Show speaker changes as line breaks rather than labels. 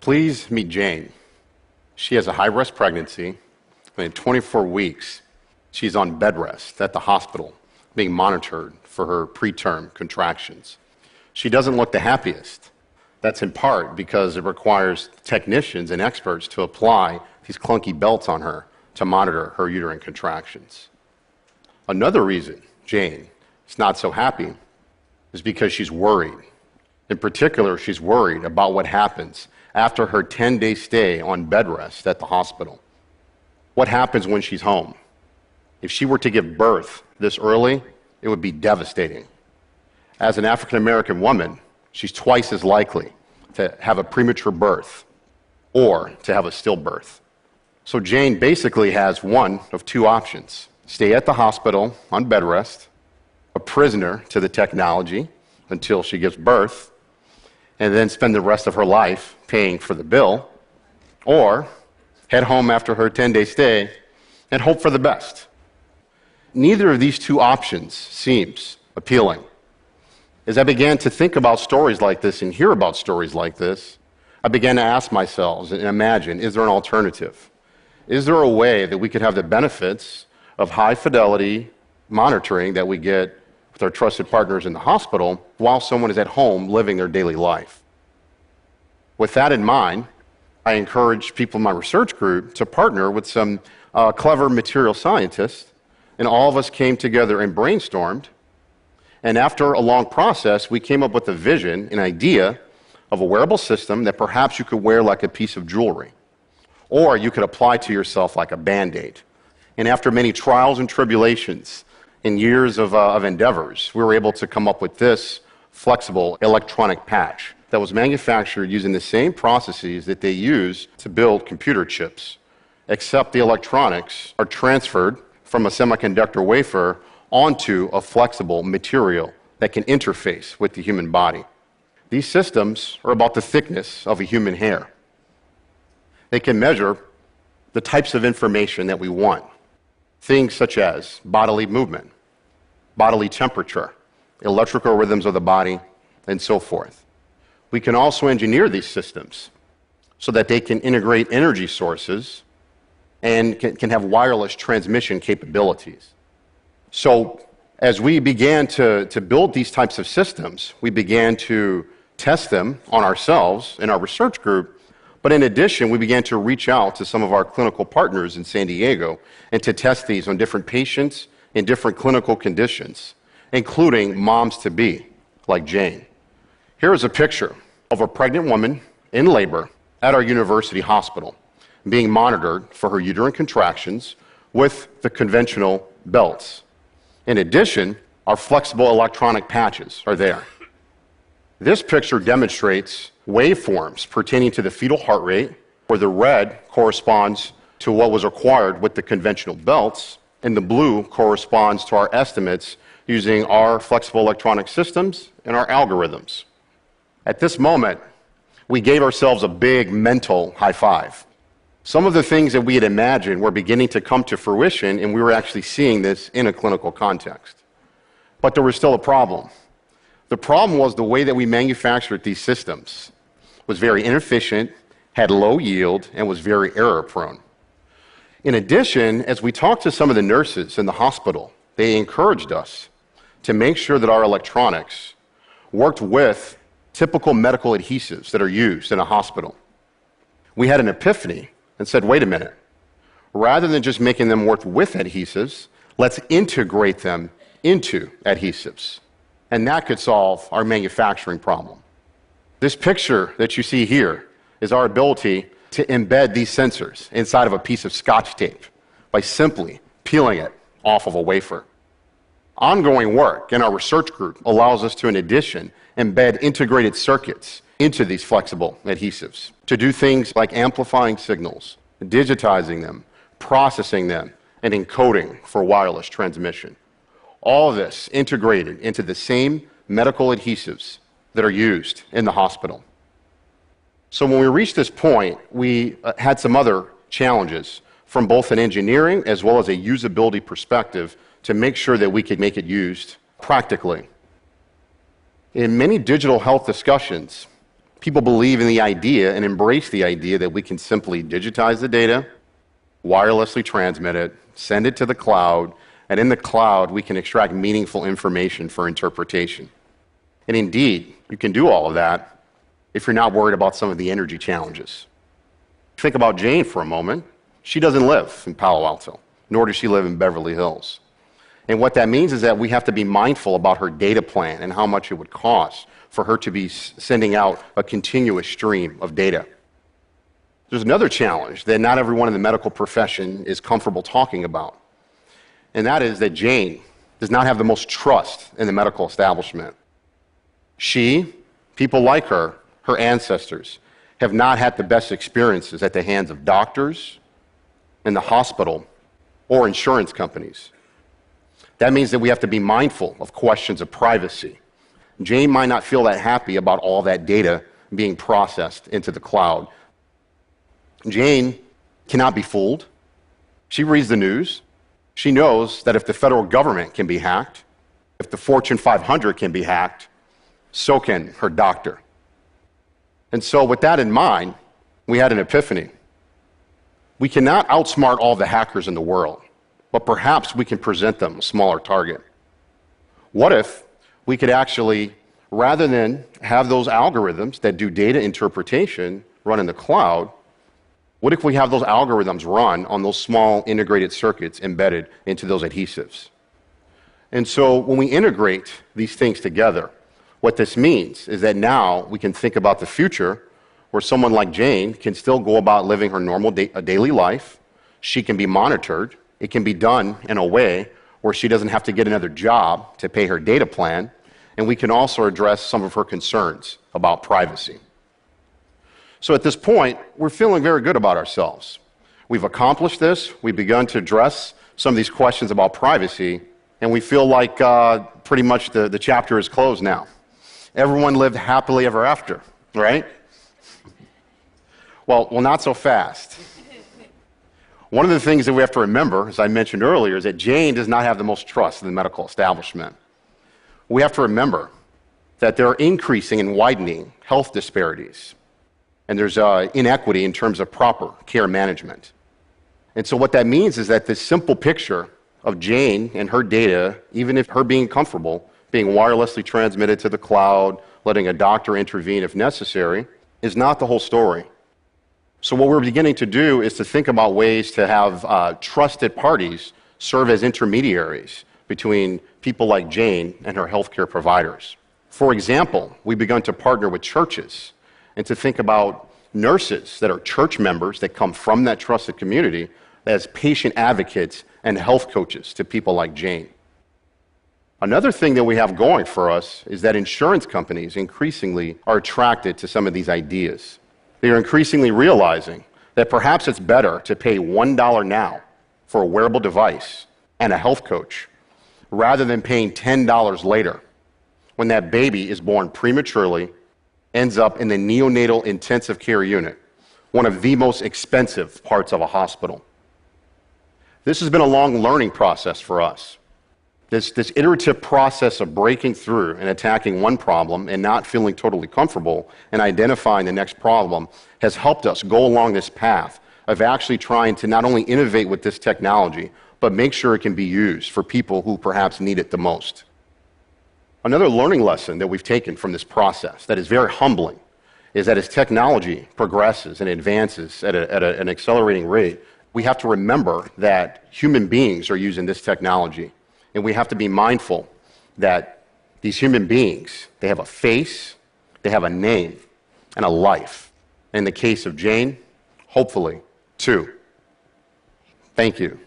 Please meet Jane. She has a high-risk pregnancy, and in 24 weeks, she's on bed rest at the hospital, being monitored for her preterm contractions. She doesn't look the happiest. That's in part because it requires technicians and experts to apply these clunky belts on her to monitor her uterine contractions. Another reason Jane is not so happy is because she's worried. In particular, she's worried about what happens after her 10-day stay on bed rest at the hospital. What happens when she's home? If she were to give birth this early, it would be devastating. As an African American woman, she's twice as likely to have a premature birth or to have a stillbirth. So Jane basically has one of two options: stay at the hospital on bed rest, a prisoner to the technology until she gives birth, and then spend the rest of her life paying for the bill, or head home after her 10-day stay and hope for the best. Neither of these two options seems appealing. As I began to think about stories like this and hear about stories like this, I began to ask myself and imagine, is there an alternative? Is there a way that we could have the benefits of high-fidelity monitoring that we get with our trusted partners in the hospital while someone is at home living their daily life? With that in mind, I encouraged people in my research group to partner with some clever material scientists, and all of us came together and brainstormed. And after a long process, we came up with a vision, an idea of a wearable system that perhaps you could wear like a piece of jewelry, or you could apply to yourself like a Band-Aid. And after many trials and tribulations and years of endeavors, we were able to come up with this flexible electronic patch that was manufactured using the same processes that they use to build computer chips, except the electronics are transferred from a semiconductor wafer onto a flexible material that can interface with the human body. These systems are about the thickness of a human hair. They can measure the types of information that we want, things such as bodily movement, bodily temperature, electrical rhythms of the body, and so forth. We can also engineer these systems so that they can integrate energy sources and can have wireless transmission capabilities. So as we began to build these types of systems, we began to test them on ourselves in our research group, but in addition, we began to reach out to some of our clinical partners in San Diego and to test these on different patients in different clinical conditions, including moms-to-be, like Jane. Here is a picture of a pregnant woman in labor at our university hospital, being monitored for her uterine contractions with the conventional belts. In addition, our flexible electronic patches are there. This picture demonstrates waveforms pertaining to the fetal heart rate, where the red corresponds to what was required with the conventional belts, and the blue corresponds to our estimates using our flexible electronic systems and our algorithms. At this moment, we gave ourselves a big mental high five. Some of the things that we had imagined were beginning to come to fruition, and we were actually seeing this in a clinical context. But there was still a problem. The problem was the way that we manufactured these systems was very inefficient, had low yield, and was very error-prone. In addition, as we talked to some of the nurses in the hospital, they encouraged us to make sure that our electronics worked with typical medical adhesives that are used in a hospital. We had an epiphany and said, wait a minute, rather than just making them work with adhesives, let's integrate them into adhesives. And that could solve our manufacturing problem. This picture that you see here is our ability to embed these sensors inside of a piece of Scotch tape by simply peeling it off of a wafer. Ongoing work in our research group allows us to, in addition, embed integrated circuits into these flexible adhesives to do things like amplifying signals, digitizing them, processing them, and encoding for wireless transmission. All of this integrated into the same medical adhesives that are used in the hospital. So when we reached this point, we had some other challenges from both an engineering as well as a usability perspective to make sure that we could make it used practically. In many digital health discussions, People believe in the idea and embrace the idea that we can simply digitize the data, wirelessly transmit it, send it to the cloud, and in the cloud we can extract meaningful information for interpretation. And indeed, you can do all of that if you're not worried about some of the energy challenges. Think about Jane for a moment. She doesn't live in Palo Alto, nor does she live in Beverly Hills. And what that means is that we have to be mindful about her data plan and how much it would cost for her to be sending out a continuous stream of data. There's another challenge that not everyone in the medical profession is comfortable talking about, and that is that Jane does not have the most trust in the medical establishment. She, people like her ancestors, have not had the best experiences at the hands of doctors, in the hospital, or insurance companies. That means that we have to be mindful of questions of privacy. Jane might not feel that happy about all that data being processed into the cloud. Jane cannot be fooled. She reads the news. She knows that if the federal government can be hacked, if the Fortune 500 can be hacked, so can her doctor. And so with that in mind, we had an epiphany. We cannot outsmart all the hackers in the world, but perhaps we can present them a smaller target. What if we could actually, rather than have those algorithms that do data interpretation run in the cloud, what if we have those algorithms run on those small integrated circuits embedded into those adhesives? And so when we integrate these things together, what this means is that now we can think about the future where someone like Jane can still go about living her normal daily life. She can be monitored. It can be done in a way where she doesn't have to get another job to pay her data plan. And we can also address some of her concerns about privacy. So at this point, we're feeling very good about ourselves. We've accomplished this. We've begun to address some of these questions about privacy. And we feel like pretty much the chapter is closed now. Everyone lived happily ever after, right? Well, not so fast. One of the things that we have to remember, as I mentioned earlier, is that Jane does not have the most trust in the medical establishment. We have to remember that there are increasing and widening health disparities, and there's inequity in terms of proper care management. And so what that means is that this simple picture of Jane and her data, even if her being comfortable, being wirelessly transmitted to the cloud, letting a doctor intervene if necessary, is not the whole story. So what we're beginning to do is to think about ways to have trusted parties serve as intermediaries between people like Jane and her healthcare providers. For example, we've begun to partner with churches and to think about nurses that are church members that come from that trusted community as patient advocates and health coaches to people like Jane. Another thing that we have going for us is that insurance companies increasingly are attracted to some of these ideas. They are increasingly realizing that perhaps it's better to pay $1 now for a wearable device and a health coach rather than paying $10 later when that baby is born prematurely, ends up in the neonatal intensive care unit, one of the most expensive parts of a hospital. This has been a long learning process for us. This iterative process of breaking through and attacking one problem and not feeling totally comfortable and identifying the next problem has helped us go along this path of actually trying to not only innovate with this technology, but make sure it can be used for people who perhaps need it the most. Another learning lesson that we've taken from this process that is very humbling is that as technology progresses and advances at an accelerating rate, we have to remember that human beings are using this technology. And we have to be mindful that these human beings, they have a face, they have a name, and a life. In the case of Jane, hopefully, two. Thank you.